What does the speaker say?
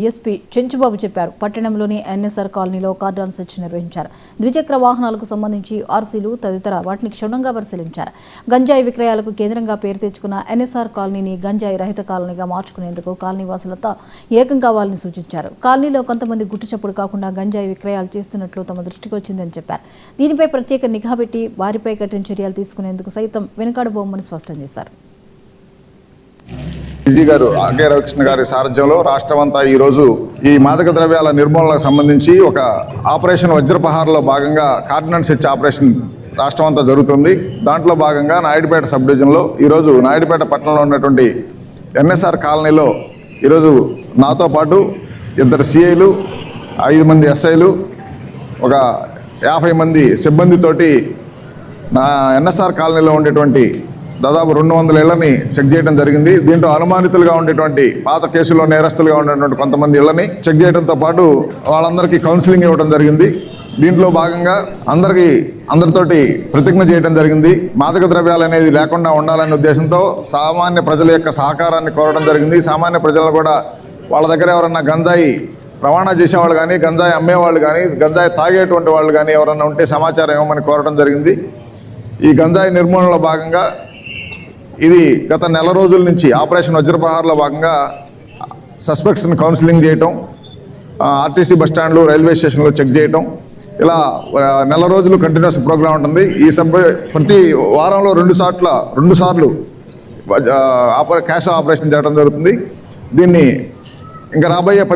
SP Chenchubabu చెప్పారు. పట్టణంలోని NSR కాలనీలో కార్డన్ సెర్చ్ నిర్వహించారు. ద్విచక్ర వాహనాలకు సంబంధించి ఆర్సీలు తదితర వాటిని క్షుణ్ణంగా పరిశీలించారు. గంజాయి విక్రయాలకు కేంద్రంగా పేరు తెచ్చుకున్న ఎన్ఎస్ఆర్ కాలనీని గంజాయి రహిత కాలనీగా మార్చుకునేందుకు కాలనీ వాసులతో ఏకం కావాలని సూచించారు. కాలనీలో కొంతమంది గుట్టుచప్పుడు కాకుండా గంజాయి విక్రయాలు చేస్తున్నట్లు తమ దృష్టికి వచ్చిందని చెప్పారు. దీనిపై ప్రత్యేక నిఘా పెట్టి వారిపై కఠిన చర్యలు తీసుకునేందుకు సైతం వెనుకాడబోమని స్పష్టం చేశారు. డీజీ గారు ఆకే రవికృష్ణ గారి సారథ్యంలో రాష్ట్రమంతా ఈరోజు ఈ మాదక ద్రవ్యాల నిర్మూలనకు సంబంధించి ఒక ఆపరేషన్ వజ్రపహార్లో భాగంగా కార్డినెన్స్ సెర్చ్ ఆపరేషన్ రాష్ట్రమంతా జరుగుతుంది. దాంట్లో భాగంగా నాయుడుపేట సబ్ డివిజన్లో ఈరోజు నాయుడుపేట పట్టణంలో ఉన్నటువంటి ఎన్ఎస్ఆర్ కాలనీలో ఈరోజు నాతో పాటు 2 సిఐలు 5 మంది ఎస్ఐలు ఒక 50 మంది సిబ్బందితోటి నా ఎన్ఎస్ఆర్ కాలనీలో ఉండేటువంటి దాదాపు 200 ఇళ్లని చెక్ చేయడం జరిగింది. దీంట్లో అనుమానితులుగా ఉండేటువంటి పాత కేసులో నేరస్తులుగా ఉండేటువంటి కొంతమంది ఇళ్లని చెక్ చేయడంతో పాటు వాళ్ళందరికీ కౌన్సిలింగ్ ఇవ్వడం జరిగింది. దీంట్లో భాగంగా అందరితోటి ప్రతిజ్ఞ చేయడం జరిగింది. మాదక ద్రవ్యాలు అనేది లేకుండా ఉండాలనే ఉద్దేశంతో సామాన్య ప్రజల యొక్క సహకారాన్ని కోరడం జరిగింది. సామాన్య ప్రజలను కూడా వాళ్ళ దగ్గర ఎవరన్నా గంజాయి రవాణా చేసేవాళ్ళు కానీ, గంజాయి అమ్మేవాళ్ళు కానీ, గంజాయి తాగేటువంటి వాళ్ళు కానీ ఎవరన్నా ఉంటే సమాచారం ఇవ్వమని కోరడం జరిగింది. ఈ గంజాయి నిర్మూలనలో భాగంగా ఇది గత నెల రోజుల నుంచి ఆపరేషన్ వజ్రప్రహార్లో భాగంగా సస్పెక్ట్స్ని కౌన్సిలింగ్ చేయటం, ఆర్టీసీ బస్టాండ్లు, రైల్వే స్టేషన్లో చెక్ చేయటం, ఇలా నెల రోజులు కంటిన్యూస్ ప్రోగ్రామ్ ఉంటుంది. ప్రతి వారంలో 2 సార్లు క్యాష్ ఆపరేషన్ చేయడం జరుగుతుంది. దీన్ని ఇంకా రాబోయే